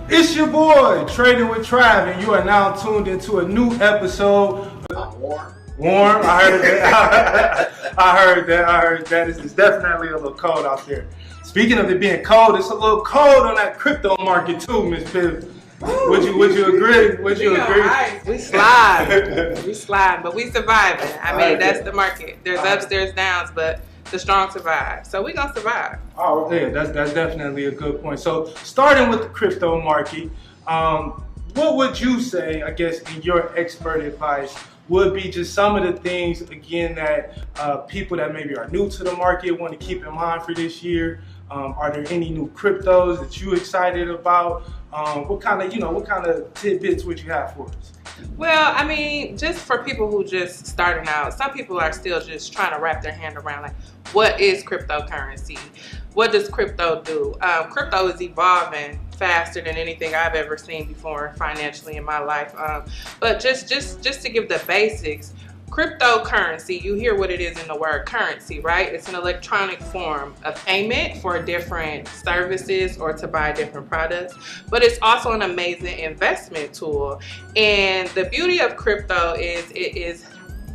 It's your boy, Trading with Trav, and you are now tuned into a new episode. Warm. I heard that. I heard that. It's definitely a little cold out there. Speaking of it being cold, it's a little cold on that crypto market too, Miss Piv. Would you agree? Would you agree? Right. We slide, but we surviving. I mean, that's the market. There's ups, there's downs, but the strong survive. So we gonna survive. Oh yeah, that's definitely a good point. So starting with the crypto market, what would you say, I guess, in your expert advice, would be just some of the things, again, that people that maybe are new to the market want to keep in mind for this year? Are there any new cryptos that you excited about? What kind of tidbits would you have for us? Well, I mean, just for people who just starting out, some people are still just trying to wrap their hand around, like, what is cryptocurrency? What does crypto do? Crypto is evolving faster than anything I've ever seen before financially in my life. But just to give the basics, cryptocurrency, you hear what it is in the word currency, right? It's an electronic form of payment for different services or to buy different products, but it's also an amazing investment tool. And the beauty of crypto is it is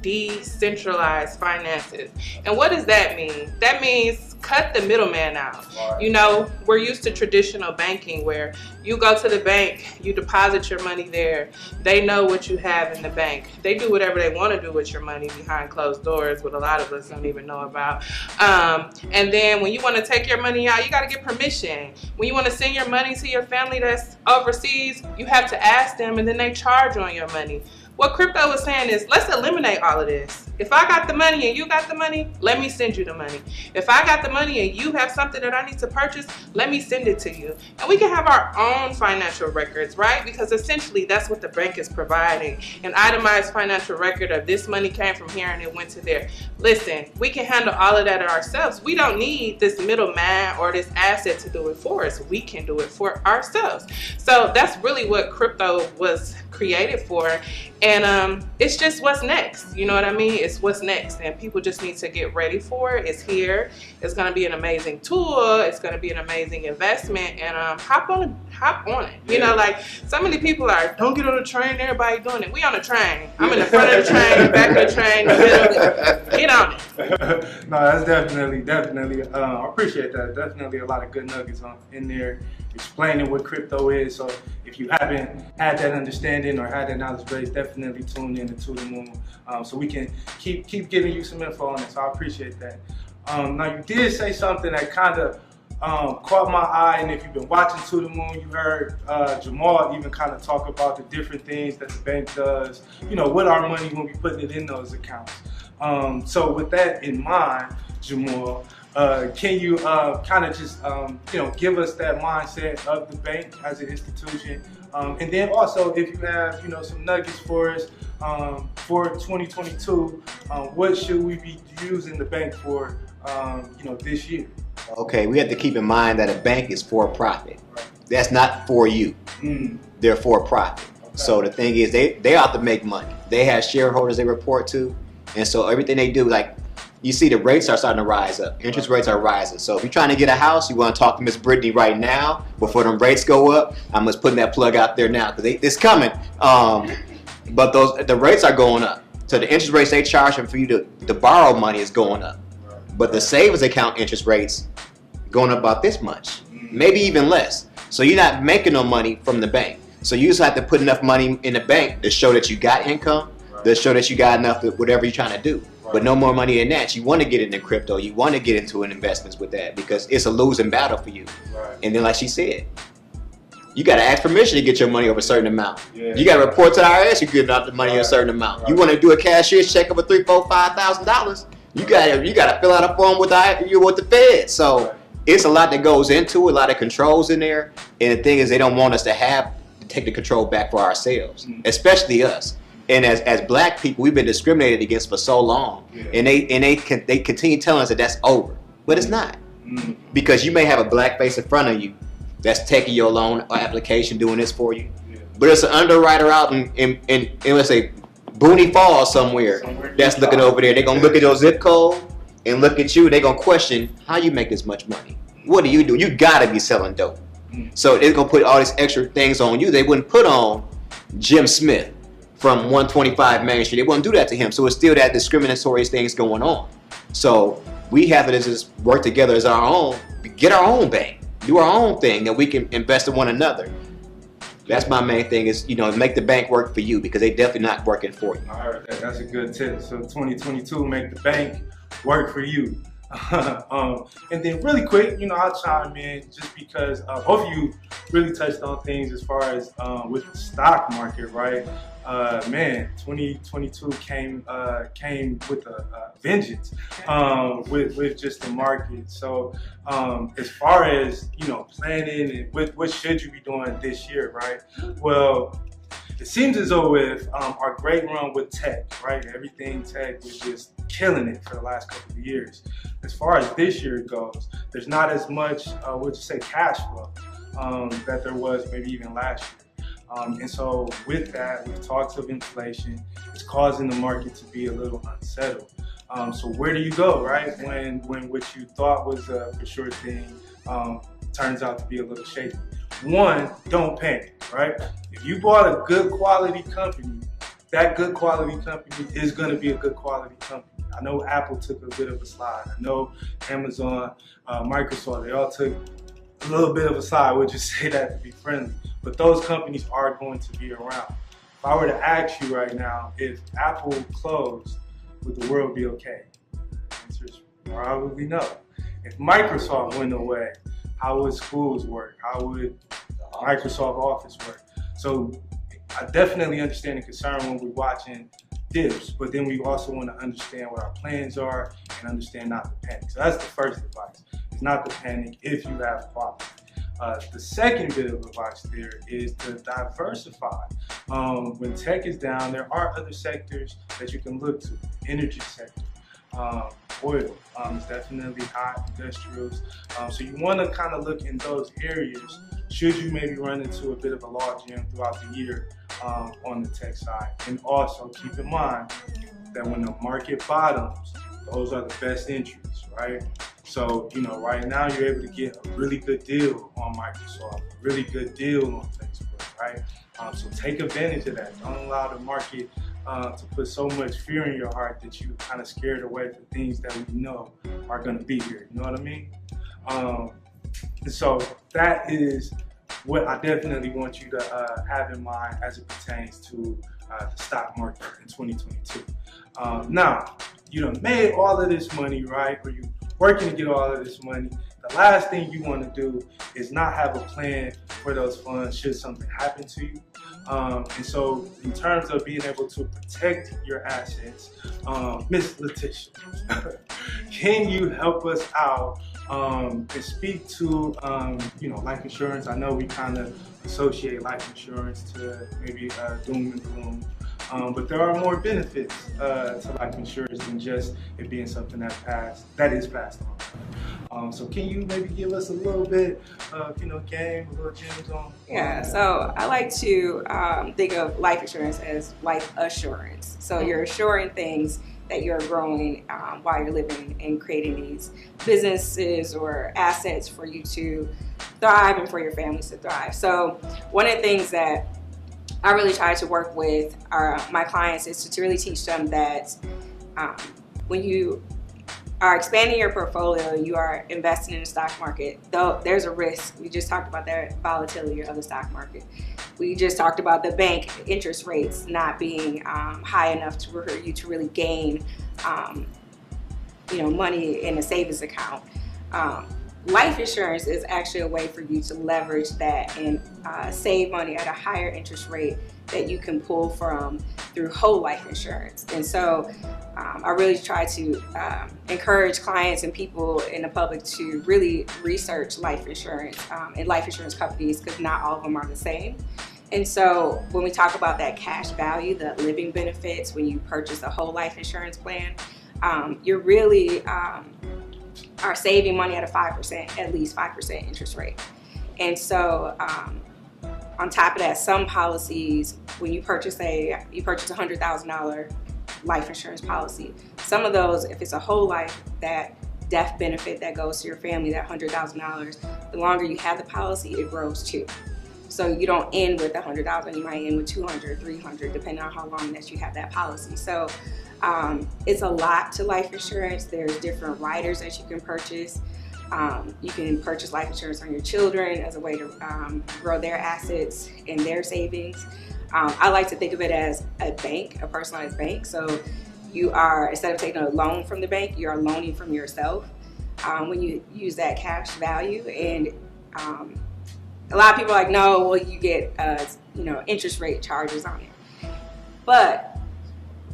decentralized finances. And what does that mean? That means cut the middleman out. You know, we're used to traditional banking where you go to the bank, you deposit your money there, they know what you have in the bank. They do whatever they want to do with your money behind closed doors, what a lot of us don't even know about. And then when you want to take your money out, you got to get permission. When you want to send your money to your family that's overseas, you have to ask them, and then they charge on your money. What crypto is saying is, let's eliminate all of this. If I got the money and you got the money, let me send you the money. If I got the money and you have something that I need to purchase, let me send it to you. And we can have our own financial records, right? Because essentially that's what the bank is providing. An itemized financial record of this money came from here and it went to there. Listen, we can handle all of that ourselves. We don't need this middleman or this asset to do it for us. We can do it for ourselves. So that's really what crypto was created for. And it's just what's next. You know what I mean? It's what's next, and people just need to get ready for it. It's here. It's going to be an amazing tool. It's going to be an amazing investment, and hop on it. You know, like so many people are, don't get on the train. Everybody doing it. We on the train. I'm in the front of the train, back of the train, the middle. Get on it. No, that's definitely. I appreciate that. Definitely a lot of good nuggets in there explaining what crypto is. So if you haven't had that understanding or had that knowledge base, definitely tune in to the moon, so we can keep giving you some info on it. So I appreciate that. Now you did say something that kind of caught my eye, and if you've been watching To the Moon, you heard Jamal even kind of talk about the different things that the bank does, you know, with our money when we put it in those accounts. So with that in mind, Jamal, can you kind of just give us that mindset of the bank as an institution, and then also if you have some nuggets for us for 2022, what should we be using the bank for this year? Okay, we have to keep in mind that a bank is for profit. Right. That's not for you. They're for profit. Okay. So the thing is, they ought to make money. They have shareholders they report to, and so everything they do, like you see, the rates are starting to rise up. Interest rates are rising. So if you're trying to get a house, you want to talk to Miss Brittany right now before them rates go up. I'm just putting that plug out there now because it's coming. But the rates are going up. So the interest rates they charge for you to borrow money is going up. But the savings account interest rates going up about this much, maybe even less. So you're not making no money from the bank. So you just have to put enough money in the bank to show that you got income, to show that you got enough to whatever you're trying to do. But no more money than that. You want to get into crypto. You want to get into an investments with that because it's a losing battle for you. Right. And then like she said, you got to ask permission to get your money over a certain amount. Yeah. You got to report to the IRS you're giving out the money a certain amount. Right. You want to do a cashier's check of $3,000, $4,000, $5,000. You got to fill out a form with the Fed. So it's a lot that goes into it, a lot of controls in there. And the thing is, they don't want us to take the control back for ourselves, especially us. And as black people, we've been discriminated against for so long, and they continue telling us that that's over, but it's not, because you may have a black face in front of you that's taking your loan or application, doing this for you, but it's an underwriter out in let's say Booney Falls somewhere that's looking over there. They're gonna look at your zip code and look at you. They're gonna question how you make this much money. What do? You gotta be selling dope. So they're gonna put all these extra things on you they wouldn't put on Jim Smith from 125 Main Street. They wouldn't do that to him. So it's still that discriminatory things going on. So we have to just work together as our own, get our own bank, do our own thing, and we can invest in one another. That's my main thing is, make the bank work for you because they definitely not working for you. All right, that's a good tip. So 2022, make the bank work for you. And then really quick, I'll chime in just because both of you really touched on things as far as with the stock market, right? Man, 2022 came with a vengeance with just the market. So as far as planning and what should you be doing this year, right? Well, it seems as though with our great run with tech, right? Everything tech was just killing it for the last couple of years. As far as this year goes, there's not as much, we'll just say cash flow that there was maybe even last year. And so with that, with talks of inflation, it's causing the market to be a little unsettled. So where do you go, right? When what you thought was a for sure thing turns out to be a little shaky. One, don't panic, right? If you bought a good quality company, that good quality company is going to be a good quality company. I know Apple took a bit of a slide. I know Amazon, Microsoft, they all took a little bit of a slide. We'll just say that to be friendly. But those companies are going to be around. If I were to ask you right now, if Apple closed, would the world be okay? The answer is probably no. If Microsoft went away, how would schools work? How would Microsoft Office work? So I definitely understand the concern when we're watching dips, but then we also want to understand what our plans are and understand not to panic. So that's the first advice, is not to panic if you have quality. The second bit of advice there is to diversify. When tech is down, there are other sectors that you can look to. Energy sector, oil is definitely hot, industrials. So you want to kind of look in those areas should you maybe run into a bit of a logjam throughout the year on the tech side. And also keep in mind that when the market bottoms, those are the best entries, right? So, right now you're able to get a really good deal on Microsoft, a really good deal on Facebook, right? So take advantage of that. Don't allow the market to put so much fear in your heart that you're kind of scared away from things that we know are going to be here. You know what I mean? And so that is what I definitely want you to have in mind as it pertains to the stock market in 2022. Now, you done made all of this money, right? Or you working to get all of this money. The last thing you want to do is not have a plan for those funds should something happen to you. And so in terms of being able to protect your assets, Miss Letitia, can you help us out and speak to life insurance? I know we kind of associate life insurance to maybe doom and gloom. But there are more benefits to life insurance than just it being something that is passed on. So can you maybe give us a little bit of game, a little gems on? Yeah, so I like to think of life insurance as life assurance. So you're assuring things that you're growing while you're living and creating these businesses or assets for you to thrive and for your families to thrive. So one of the things that I really try to work with my clients is to really teach them that when you are expanding your portfolio, you are investing in the stock market, though there's a risk. We just talked about that volatility of the stock market. We just talked about the bank interest rates not being high enough for you to really gain money in a savings account. Life insurance is actually a way for you to leverage that and save money at a higher interest rate that you can pull from through whole life insurance. And so I really try to encourage clients and people in the public to really research life insurance and life insurance companies, because not all of them are the same. And so when we talk about that cash value, the living benefits, when you purchase a whole life insurance plan, you're really are saving money at a 5%, at least 5% interest rate. And so on top of that, some policies, when you purchase a $100,000 life insurance policy, some of those, if it's a whole life, that death benefit that goes to your family, that $100,000, the longer you have the policy, it grows too. So you don't end with $100,000, you might end with 200, 300, depending on how long that you have that policy. So it's a lot to life insurance. There's different riders that you can purchase. You can purchase life insurance on your children as a way to grow their assets and their savings. I like to think of it as a bank, a personalized bank. So you are, instead of taking a loan from the bank, you are loaning from yourself when you use that cash value. And a lot of people are like, no, well, you get interest rate charges on it. But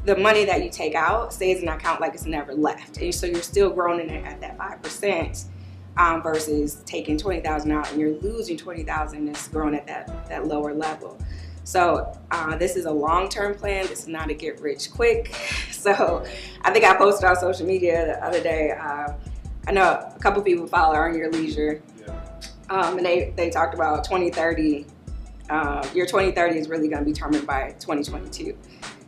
the money that you take out stays in an account like it's never left. And so you're still growing it at that 5%. Versus taking $20,000 out and you're losing $20,000 and it's growing at that lower level. So this is a long-term plan. This is not a get rich quick. So I think I posted on social media the other day. I know a couple people follow Earn Your Leisure, and they talked about 2030. Your 2030 is really going to be determined by 2022.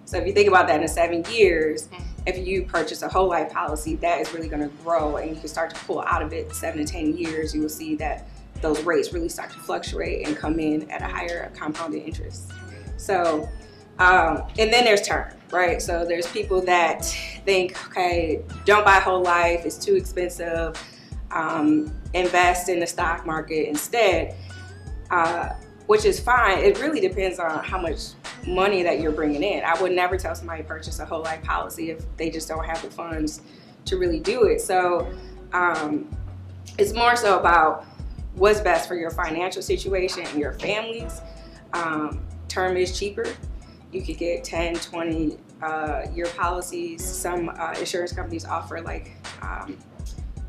So if you think about that in 7 years, if you purchase a whole life policy, that is really going to grow and you can start to pull out of it 7 to 10 years. You will see that those rates really start to fluctuate and come in at a higher compounded interest. So, and then there's term, right? So there's people that think, okay, don't buy whole life, it's too expensive, invest in the stock market instead, which is fine. It really depends on how much money that you're bringing in. I would never tell somebody to purchase a whole life policy if they just don't have the funds to really do it. So it's more so about what's best for your financial situation and your families. Term is cheaper. You could get 10, 20 year policies. Some insurance companies offer like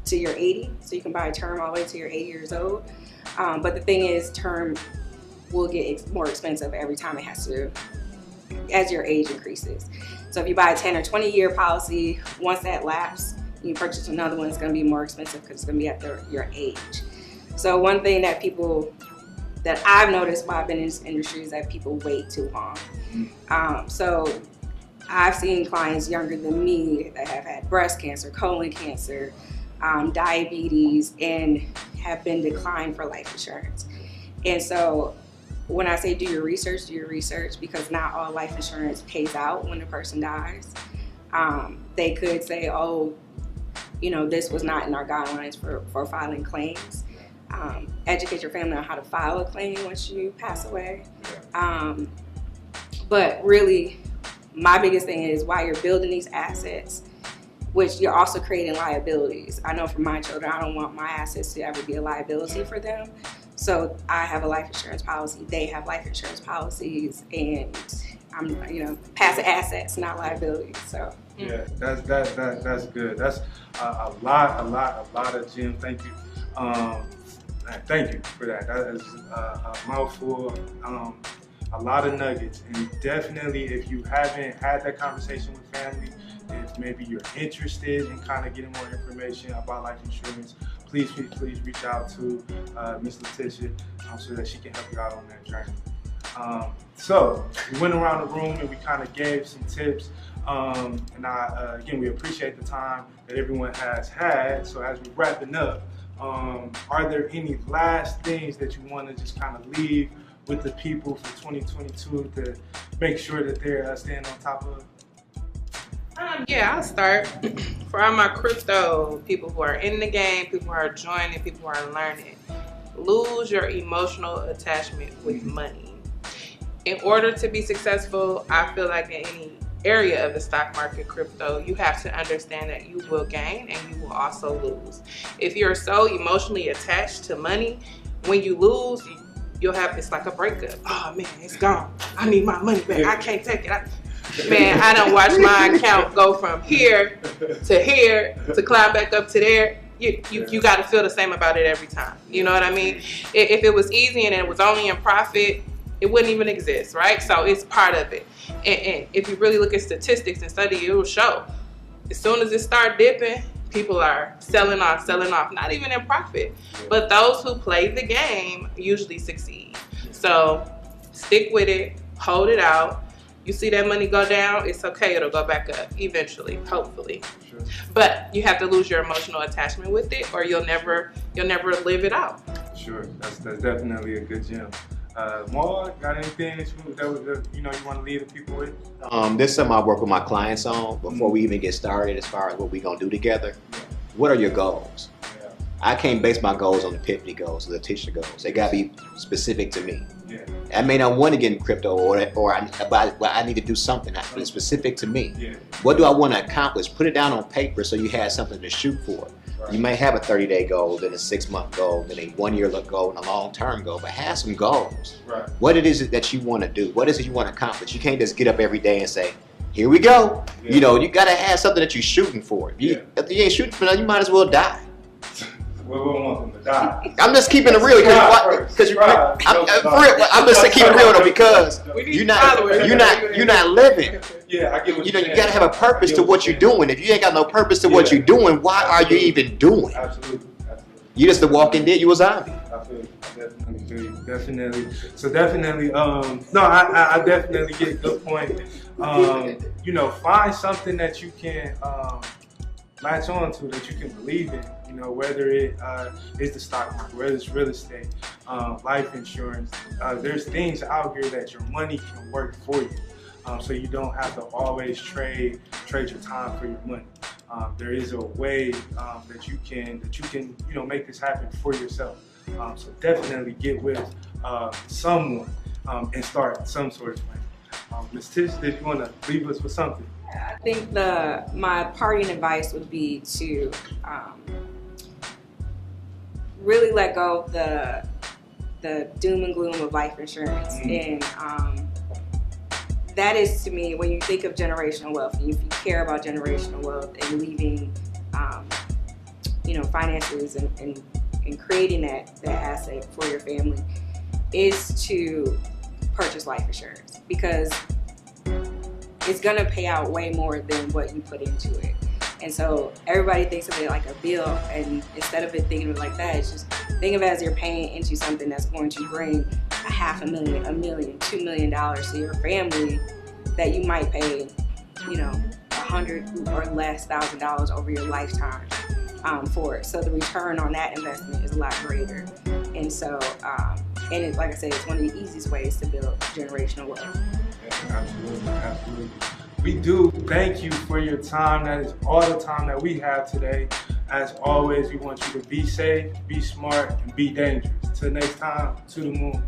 to your 80, so you can buy a term all the way to your 8 years old. But the thing is, term will get more expensive every time it has to, as your age increases. So if you buy a 10 or 20 year policy, once that lapses, you purchase another one, it's going to be more expensive because it's going to be at your age. So one thing that I've noticed while I've been in this industry is that people wait too long. So I've seen clients younger than me that have had breast cancer, colon cancer, diabetes, and have been declined for life insurance. And so when I say do your research, because not all life insurance pays out when a person dies. They could say, oh, this was not in our guidelines for filing claims. Educate your family on how to file a claim once you pass away. But really, my biggest thing is while you're building these assets, which you're also creating liabilities. I know for my children, I don't want my assets to ever be a liability for them. So I have a life insurance policy, they have life insurance policies, and I'm, passing assets, not liabilities. So yeah, that's good. That's a lot of gems. Thank you. Thank you for that. That is a mouthful. A lot of nuggets, and definitely if you haven't had that conversation with family, if maybe you're interested in kind of getting more information about life insurance, please reach out to Miss Letitia so that she can help you out on that journey. So we went around the room and we kind of gave some tips, and again, we appreciate the time that everyone has had. So as we're wrapping up, are there any last things that you want to just kind of leave with the people for 2022 to make sure that they're staying on top of? Yeah, I'll start. For all my crypto people who are in the game, people who are joining, people who are learning, lose your emotional attachment with money. In order to be successful, I feel like in any area of the stock market, crypto, you have to understand that you will gain and you will also lose. If you're so emotionally attached to money, when you lose, you'll have this like a breakup. Oh man, it's gone. I need my money back. I can't take it. Man, I don't watch my account go from here to climb back up to there. You got to feel the same about it every time. You know what I mean? If it was easy and it was only in profit, it wouldn't even exist, right? So it's part of it. And if you really look at statistics and study, it will show. As soon as it start dipping, people are selling off, not even in profit. But those who play the game usually succeed. So stick with it, hold it out. You see that money go down, it's okay, it'll go back up eventually, hopefully. Sure. But you have to lose your emotional attachment with it, or you'll never live it out. Sure, that's definitely a good gem. Maul, got anything that you want to leave the people with? This is something I work with my clients on before we even get started as far as what we're gonna do together. What are your goals? Yeah. I can't base my goals on epiphany goals or the teacher goals. They gotta be specific to me. Yeah. I may not want to get in crypto, but I need to do something that's specific to me. Yeah. What do I want to accomplish? Put it down on paper so you have something to shoot for. Right. You may have a 30-day goal, then a 6-month goal, then a 1-year goal, and a long-term goal, but have some goals. Right. What it is that you want to do? What is it you want to accomplish? You can't just get up every day and say, here we go. Yeah. You know, you got to have something that you're shooting for. If you ain't shooting for that, you might as well die. We don't want them to die. I'm just keeping it real because I'm just keeping it real though, because you're not living. Yeah, I get what you got to have a purpose to what you're doing. If you ain't got no purpose to what you're doing, why are you even doing? Absolutely. You just the walking dead. You a zombie. I feel you. Definitely. So definitely. No, I definitely get a good point. Find something that you can latch on to, that you can believe in. Whether it is the stock market, whether it's real estate, life insurance. There's things out here that your money can work for you. So you don't have to always trade your time for your money. There is a way that you can make this happen for yourself. So definitely get with someone and start some sort of plan. Ms. Tish, did you want to leave us with something? I think my parting advice would be to really let go of the doom and gloom of life insurance. And that is, to me, when you think of generational wealth, and if you care about generational wealth and leaving finances and creating that asset for your family, is to purchase life insurance, because it's gonna pay out way more than what you put into it. And so everybody thinks of it like a bill, and instead of it thinking of it like that, it's just think of it as you're paying into something that's going to bring $500,000, $1 million, $2 million to your family, that you might pay, $100,000 or less over your lifetime for it. So the return on that investment is a lot greater. And so, and it's, like I said, it's one of the easiest ways to build generational wealth. Absolutely. We do thank you for your time. That is all the time that we have today. As always, we want you to be safe, be smart, and be dangerous. Till next time, to the moon.